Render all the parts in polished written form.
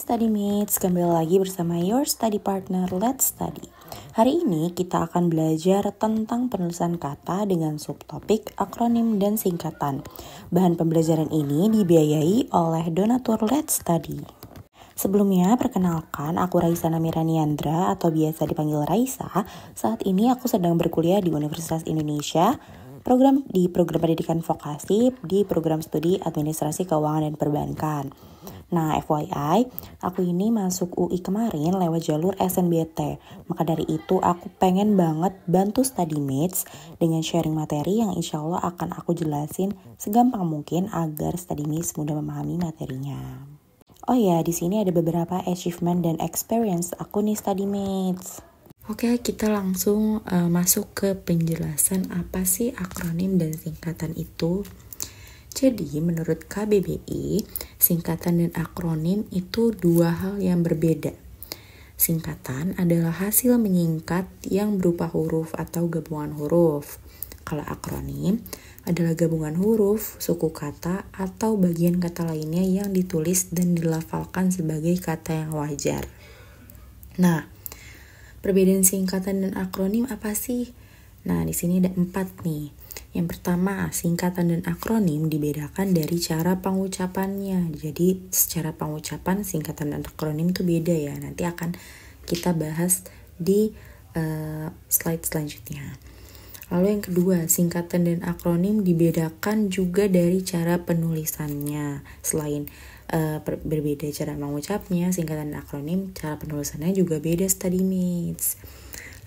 Study Mates, kembali lagi bersama your study partner Let's Study. Hari ini kita akan belajar tentang penulisan kata dengan subtopik akronim dan singkatan. Bahan pembelajaran ini dibiayai oleh donatur Let's Study. Sebelumnya, perkenalkan aku Raisa Namiraniandra atau biasa dipanggil Raisa. Saat ini aku sedang berkuliah di Universitas Indonesia, program pendidikan vokasi di program studi administrasi keuangan dan perbankan. Nah, FYI, aku ini masuk UI kemarin lewat jalur SNBT. Maka dari itu aku pengen banget bantu study mates dengan sharing materi yang insya Allah akan aku jelasin segampang mungkin agar study mates mudah memahami materinya. Oh ya, di sini ada beberapa achievement dan experience aku nih study mates. Oke, kita langsung masuk ke penjelasan apa sih akronim dan singkatan itu. Jadi, menurut KBBI, singkatan dan akronim itu dua hal yang berbeda. Singkatan adalah hasil menyingkat yang berupa huruf atau gabungan huruf. Kalau akronim adalah gabungan huruf, suku kata, atau bagian kata lainnya yang ditulis dan dilafalkan sebagai kata yang wajar. Nah, perbedaan singkatan dan akronim apa sih? Nah, di sini ada 4 nih. Yang pertama, singkatan dan akronim dibedakan dari cara pengucapannya. Jadi, secara pengucapan singkatan dan akronim itu beda ya. Nanti akan kita bahas di slide selanjutnya. Lalu yang kedua, singkatan dan akronim dibedakan juga dari cara penulisannya. Selain berbeda cara mengucapnya, singkatan dan akronim, cara penulisannya juga beda study mates.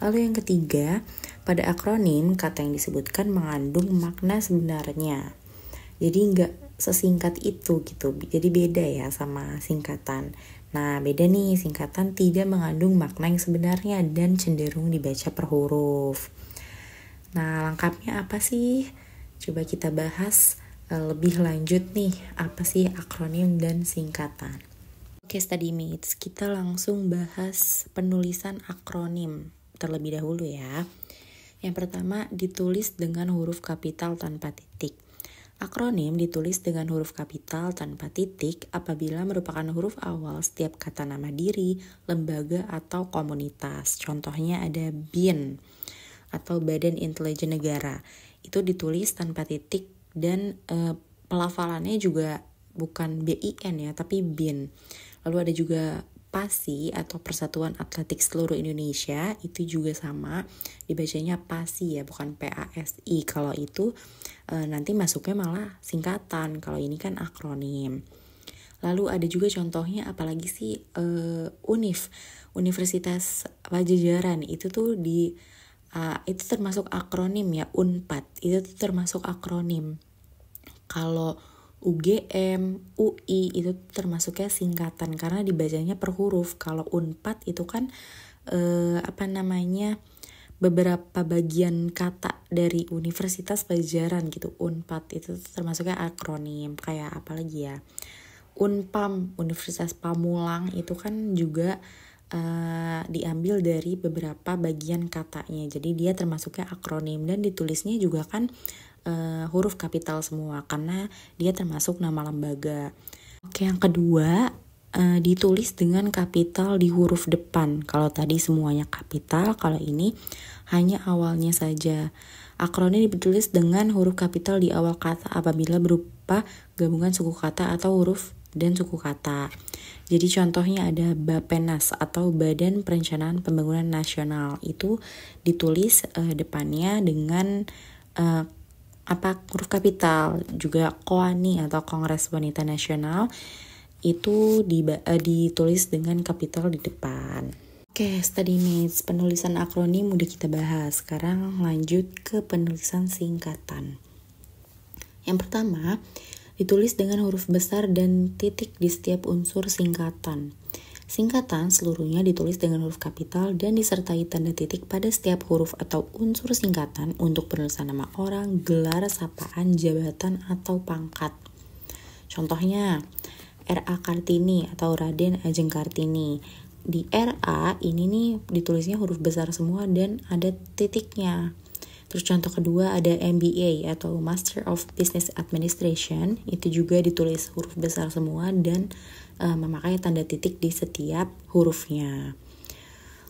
Lalu yang ketiga, pada akronim kata yang disebutkan mengandung makna sebenarnya. Jadi nggak sesingkat itu gitu. Jadi beda ya sama singkatan. Nah, beda nih, singkatan tidak mengandung makna yang sebenarnya dan cenderung dibaca per huruf. Nah, lengkapnya apa sih? Coba kita bahas lebih lanjut nih, apa sih akronim dan singkatan. Oke, study mates, kita langsung bahas penulisan akronim terlebih dahulu ya. Yang pertama, ditulis dengan huruf kapital tanpa titik. Akronim ditulis dengan huruf kapital tanpa titik apabila merupakan huruf awal setiap kata nama diri, lembaga, atau komunitas. Contohnya ada BIN atau Badan Intelijen Negara. Itu ditulis tanpa titik dan pelafalannya juga bukan BIN ya, tapi BIN. Lalu ada juga PASI atau Persatuan Atletik Seluruh Indonesia, itu juga sama, dibacanya PASI ya, bukan PASI. Kalau itu nanti masuknya malah singkatan, kalau ini kan akronim. Lalu ada juga contohnya apalagi sih, Universitas Pajajaran, itu tuh itu termasuk akronim ya, UNPAD, itu tuh termasuk akronim. Kalau UGM, UI itu termasuknya singkatan karena dibacanya per huruf. Kalau UNPAD itu kan beberapa bagian kata dari Universitas Pajajaran gitu. UNPAD itu termasuknya akronim. Kayak apa lagi ya? UNPAM, Universitas Pamulang itu kan juga diambil dari beberapa bagian katanya. Jadi dia termasuknya akronim dan ditulisnya juga kan huruf kapital semua karena dia termasuk nama lembaga. Oke, yang kedua, ditulis dengan kapital di huruf depan. Kalau tadi semuanya kapital, kalau ini hanya awalnya saja. Akronim ditulis dengan huruf kapital di awal kata apabila berupa gabungan suku kata atau huruf dan suku kata. Jadi contohnya ada Bappenas atau Badan Perencanaan Pembangunan Nasional. Itu ditulis depannya dengan huruf kapital. Juga KOANI atau Kongres Wanita Nasional itu ditulis dengan kapital di depan. Oke, study mates, penulisan akronim udah kita bahas. Sekarang lanjut ke penulisan singkatan. Yang pertama, ditulis dengan huruf besar dan titik di setiap unsur singkatan. Singkatan seluruhnya ditulis dengan huruf kapital dan disertai tanda titik pada setiap huruf atau unsur singkatan untuk penulisan nama orang, gelar, sapaan, jabatan, atau pangkat. Contohnya, R.A. Kartini atau Raden Ajeng Kartini. Di R.A. ini nih ditulisnya huruf besar semua dan ada titiknya. Terus contoh kedua ada MBA atau Master of Business Administration, itu juga ditulis huruf besar semua dan memakai tanda titik di setiap hurufnya.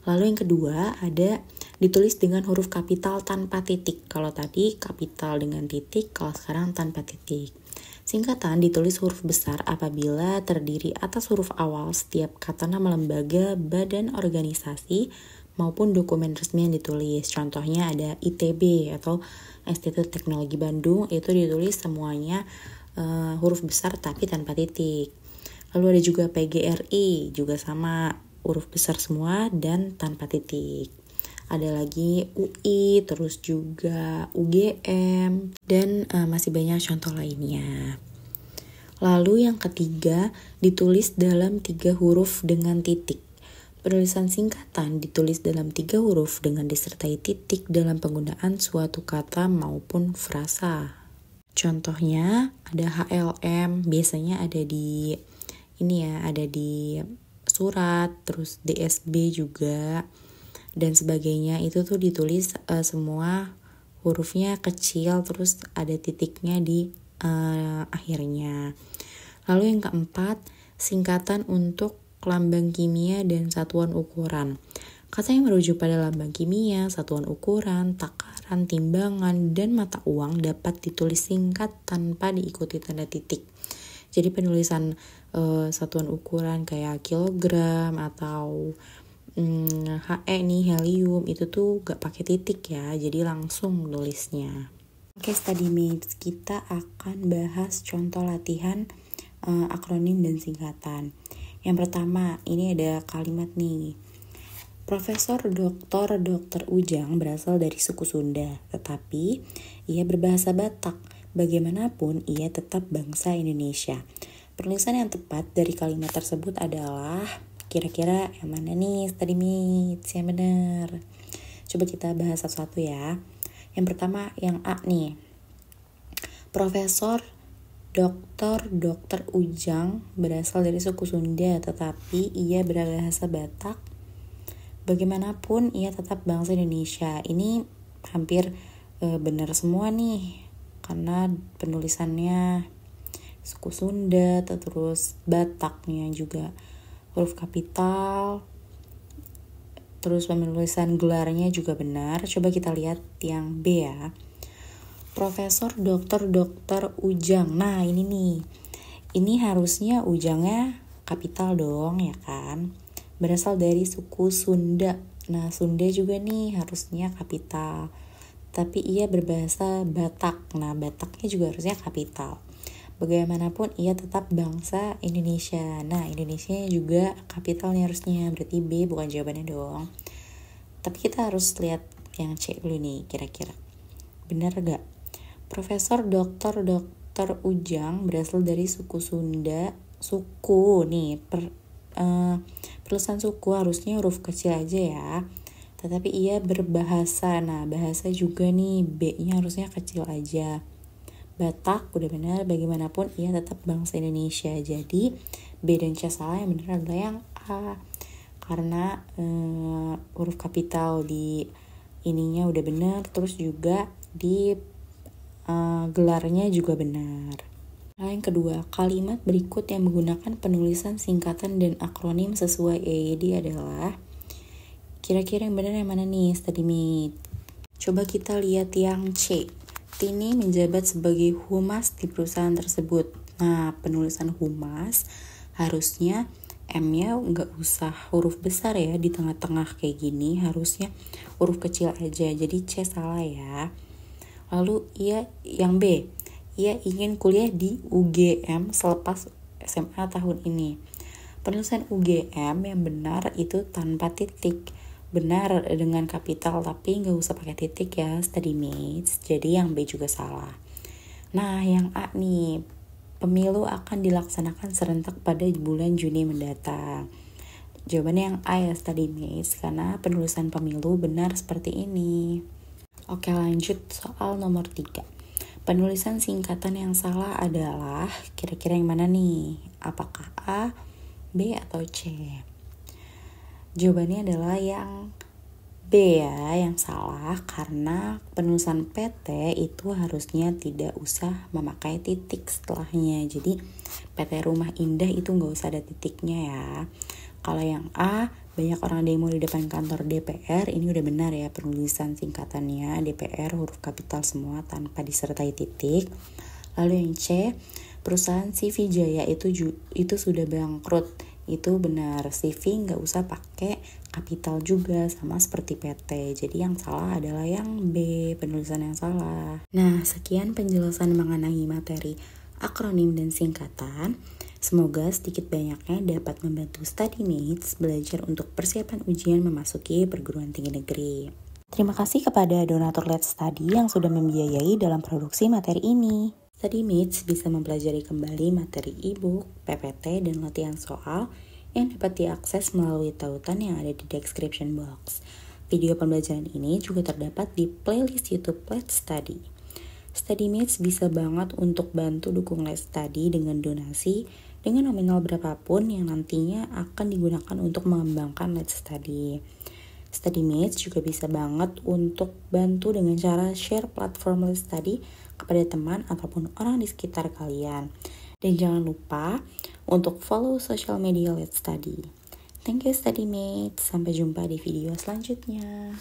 Lalu yang kedua ada ditulis dengan huruf kapital tanpa titik. Kalau tadi kapital dengan titik, kalau sekarang tanpa titik. Singkatan ditulis huruf besar apabila terdiri atas huruf awal setiap kata nama lembaga, badan organisasi, maupun dokumen resmi yang ditulis. Contohnya ada ITB atau Institut Teknologi Bandung, itu ditulis semuanya huruf besar tapi tanpa titik. Lalu ada juga PGRI, juga sama huruf besar semua dan tanpa titik. Ada lagi UI, terus juga UGM, dan masih banyak contoh lainnya. Lalu yang ketiga, ditulis dalam 3 huruf dengan titik. Penulisan singkatan ditulis dalam 3 huruf dengan disertai titik dalam penggunaan suatu kata maupun frasa. Contohnya ada HLM, biasanya ada di ada di surat, terus DSB juga, dan sebagainya. Itu tuh ditulis semua hurufnya kecil, terus ada titiknya di akhirnya. Lalu yang keempat, singkatan untuk lambang kimia dan satuan ukuran. Kata yang merujuk pada lambang kimia, satuan ukuran, takaran, timbangan, dan mata uang dapat ditulis singkat tanpa diikuti tanda titik. Jadi penulisan satuan ukuran kayak kilogram atau HE nih, helium, itu tuh gak pakai titik ya, jadi langsung nulisnya. Oke, study mates, kita akan bahas contoh latihan akronim dan singkatan. Yang pertama, ini ada kalimat nih. Profesor Dr. Ujang berasal dari suku Sunda, tetapi ia berbahasa Batak. Bagaimanapun, ia tetap bangsa Indonesia. Penulisan yang tepat dari kalimat tersebut adalah, kira-kira yang mana nih study mates yang benar? Coba kita bahas satu-satu ya. Yang pertama yang A nih. Profesor Dr. Ujang berasal dari suku Sunda, tetapi ia berbahasa Batak. Bagaimanapun ia tetap bangsa Indonesia. Ini hampir benar semua nih, karena penulisannya suku Sunda, terus Bataknya juga huruf kapital, terus penulisan gelarnya juga benar. Coba kita lihat yang B ya. Profesor Dr. Ujang. Nah ini nih, ini harusnya Ujangnya kapital dong ya kan, berasal dari suku Sunda. Nah Sunda juga nih harusnya kapital, tapi ia berbahasa Batak. Nah Bataknya juga harusnya kapital. Bagaimanapun ia tetap bangsa Indonesia. Nah Indonesia juga kapitalnya harusnya, berarti B bukan jawabannya dong. Tapi kita harus lihat yang C dulu nih, kira-kira benar gak? Profesor Dr. Ujang berasal dari suku Sunda. Suku nih, penulisan suku harusnya huruf kecil aja ya, tetapi ia berbahasa. Nah bahasa juga nih, B-nya harusnya kecil aja. Batak udah benar, bagaimanapun ia tetap bangsa Indonesia. Jadi B dan C salah, yang benar adalah yang A, karena huruf kapital di ininya udah benar, terus juga di gelarnya juga benar. Nah yang kedua, kalimat berikut yang menggunakan penulisan singkatan dan akronim sesuai EYD adalah, kira-kira yang benar yang mana nih study mate? Coba kita lihat yang C. Tini menjabat sebagai humas di perusahaan tersebut. Nah, penulisan humas harusnya M-nya nggak usah huruf besar ya di tengah-tengah kayak gini, harusnya huruf kecil aja. Jadi C salah ya. Lalu yang B, ia ingin kuliah di UGM selepas SMA tahun ini. Penulisan UGM yang benar itu tanpa titik. Benar dengan kapital tapi nggak usah pakai titik ya study mates. Jadi yang B juga salah. Nah yang A nih, pemilu akan dilaksanakan serentak pada bulan Juni mendatang. Jawabannya yang A ya study mates, karena penulisan pemilu benar seperti ini. Oke lanjut soal nomor 3. Penulisan singkatan yang salah adalah, kira-kira yang mana nih? Apakah A, B atau C? Jawabannya adalah yang B ya yang salah, karena penulisan PT itu harusnya tidak usah memakai titik setelahnya. Jadi PT Rumah Indah itu nggak usah ada titiknya ya. Kalau yang A, banyak orang demo di depan kantor DPR, ini udah benar ya, penulisan singkatannya DPR huruf kapital semua tanpa disertai titik. Lalu yang C, perusahaan CV Jaya itu sudah bangkrut. Itu benar, CV nggak usah pakai kapital juga, sama seperti PT. Jadi yang salah adalah yang B, penulisan yang salah. Nah, sekian penjelasan mengenai materi akronim dan singkatan. Semoga sedikit banyaknya dapat membantu studymates belajar untuk persiapan ujian memasuki perguruan tinggi negeri. Terima kasih kepada donatur Let's Study yang sudah membiayai dalam produksi materi ini. Studymates bisa mempelajari kembali materi e-book, PPT, dan latihan soal yang dapat diakses melalui tautan yang ada di description box. Video pembelajaran ini juga terdapat di playlist YouTube Let's Study. Studymates bisa banget untuk bantu dukung Let's Study dengan donasi dengan nominal berapapun yang nantinya akan digunakan untuk mengembangkan Let's Study. Studymates juga bisa banget untuk bantu dengan cara share platform Let's Study kepada teman ataupun orang di sekitar kalian. Dan jangan lupa untuk follow social media Let's Study. Thank you Studymates, sampai jumpa di video selanjutnya.